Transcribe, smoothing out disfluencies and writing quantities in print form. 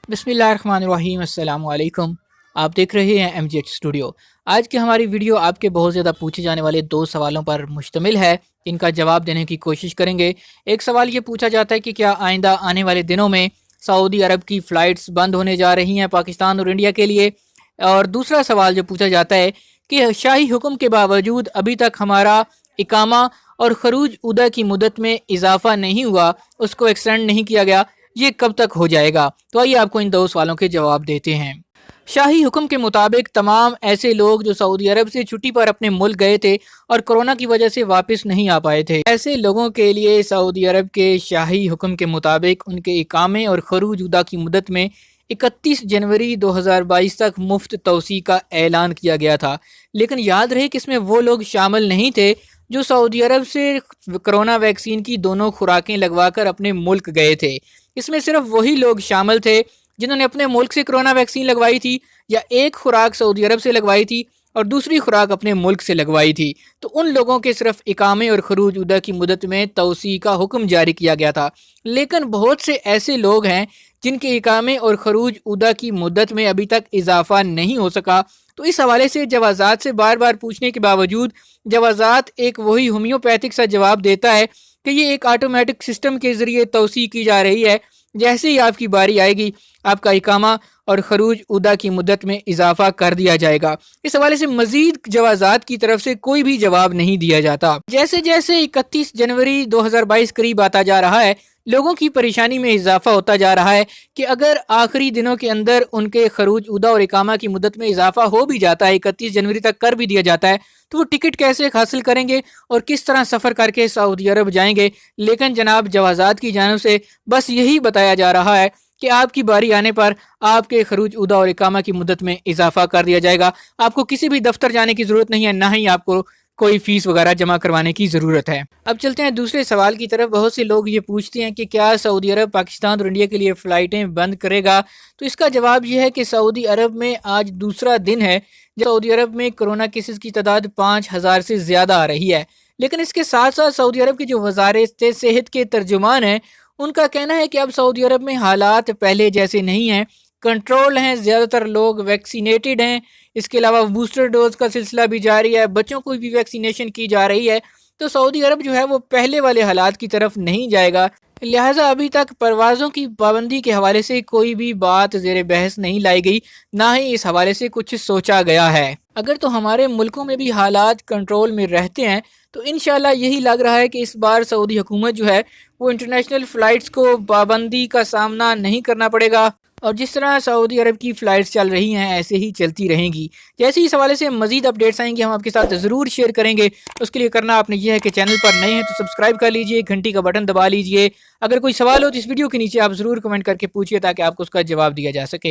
बिस्मिल्लाहिर्रहमानिर्रहीम। अस्सलाम वालेकुम। आप देख रहे हैं MGH स्टूडियो। आज की हमारी वीडियो आपके बहुत ज़्यादा पूछे जाने वाले दो सवालों पर मुश्तमिल है। इनका जवाब देने की कोशिश करेंगे। एक सवाल ये पूछा जाता है कि क्या आइंदा आने वाले दिनों में सऊदी अरब की फ़्लाइट्स बंद होने जा रही हैं पाकिस्तान और इंडिया के लिए। और दूसरा सवाल जो पूछा जाता है कि शाही हुक्म के बावजूद अभी तक हमारा इकामा और खरूज उदा की मुद्दत में इजाफा नहीं हुआ, उसको एक्सटेंड नहीं किया गया, ये कब तक हो जाएगा। तो आइए आपको इन दो सवालों के जवाब देते हैं। शाही हुक्म के मुताबिक तमाम ऐसे लोग जो सऊदी अरब से छुट्टी पर अपने मुल्क गए थे और कोरोना की वजह से वापस नहीं आ पाए थे, ऐसे लोगों के लिए सऊदी अरब के शाही हुक्म के मुताबिक उनके इकामे और खरूज उदा की मुद्दत में 31 जनवरी 2022 तक मुफ्त तोसी का ऐलान किया गया था। लेकिन याद रहे कि इसमें वो लोग शामिल नहीं थे जो सऊदी अरब से कोरोना वैक्सीन की दोनों खुराकें लगवाकर अपने मुल्क गए थे। इसमें सिर्फ वही लोग शामिल थे जिन्होंने अपने मुल्क से कोरोना वैक्सीन लगवाई थी या एक खुराक सऊदी अरब से लगवाई थी और दूसरी खुराक अपने मुल्क से लगवाई थी। तो उन लोगों के सिर्फ इकामे और खरूज उदा की मुद्दत में तोसी का हुक्म जारी किया गया था। लेकिन बहुत से ऐसे लोग हैं जिनके इकामे और खरूज उदा की मुद्दत में अभी तक इजाफा नहीं हो सका। तो इस हवाले से जवाजात से बार बार पूछने के बावजूद जवाजात एक वही होम्योपैथिक सा जवाब देता है कि ये एक ऑटोमेटिक सिस्टम के ज़रिए तोसी की जा रही है। जैसे ही आपकी बारी आएगी आपका इकामा और खरूज उदा की मुद्दत में इजाफा कर दिया जाएगा। इस हवाले से मजीद जवाजात की तरफ से कोई भी जवाब नहीं दिया जाता। जैसे जैसे 31 जनवरी 2022 करीब आता जा रहा है, लोगों की परेशानी में इजाफा होता जा रहा है कि अगर आखिरी दिनों के अंदर उनके खरूज उदा और इकामा की मुद्दत में इजाफा हो भी जाता है, 31 जनवरी तक कर भी दिया जाता है, तो वो टिकट कैसे हासिल करेंगे और किस तरह सफ़र करके सऊदी अरब जाएंगे। लेकिन जनाब जवाजात की जानिब से बस यही बताया जा रहा है कि आपकी बारी आने पर आपके खरूज उदा और इकामा की मुद्दत में इजाफा कर दिया जाएगा। आपको किसी भी दफ्तर जाने की ज़रूरत नहीं है, ना ही आपको कोई फीस वगैरह जमा करवाने की ज़रूरत है। अब चलते हैं दूसरे सवाल की तरफ। बहुत से लोग ये पूछते हैं कि क्या सऊदी अरब पाकिस्तान और इंडिया के लिए फ़्लाइटें बंद करेगा। तो इसका जवाब यह है कि सऊदी अरब में आज दूसरा दिन है जब सऊदी अरब में कोरोना केसेस की तादाद 5000 से ज़्यादा आ रही है। लेकिन इसके साथ साथ सऊदी अरब के जो वज़ारत सेहत के तर्जुमान हैं, उनका कहना है कि अब सऊदी अरब में हालात पहले जैसे नहीं हैं, कंट्रोल हैं, ज़्यादातर लोग वैक्सीनेटेड हैं। इसके अलावा बूस्टर डोज का सिलसिला भी जारी है, बच्चों को भी वैक्सीनेशन की जा रही है। तो सऊदी अरब जो है वो पहले वाले हालात की तरफ नहीं जाएगा। लिहाजा अभी तक परवाज़ों की पाबंदी के हवाले से कोई भी बात ज़ेर बहस नहीं लाई गई, ना ही इस हवाले से कुछ सोचा गया है। अगर तो हमारे मुल्कों में भी हालात कंट्रोल में रहते हैं तो इंशाल्लाह यही लग रहा है कि इस बार सऊदी हुकूमत जो है वो इंटरनेशनल फ़्लाइट्स को पाबंदी का सामना नहीं करना पड़ेगा और जिस तरह सऊदी अरब की फ़्लाइट्स चल रही हैं ऐसे ही चलती रहेंगी। जैसे ही इस हवाले से मज़ीद अपडेट्स आएंगे हम आपके साथ ज़रूर शेयर करेंगे। उसके लिए करना आपने यह है कि चैनल पर नए हैं तो सब्सक्राइब कर लीजिए, घंटी का बटन दबा लीजिए। अगर कोई सवाल हो तो इस वीडियो के नीचे आप ज़रूर कमेंट करके पूछिए ताकि आपको उसका जवाब दिया जा सके।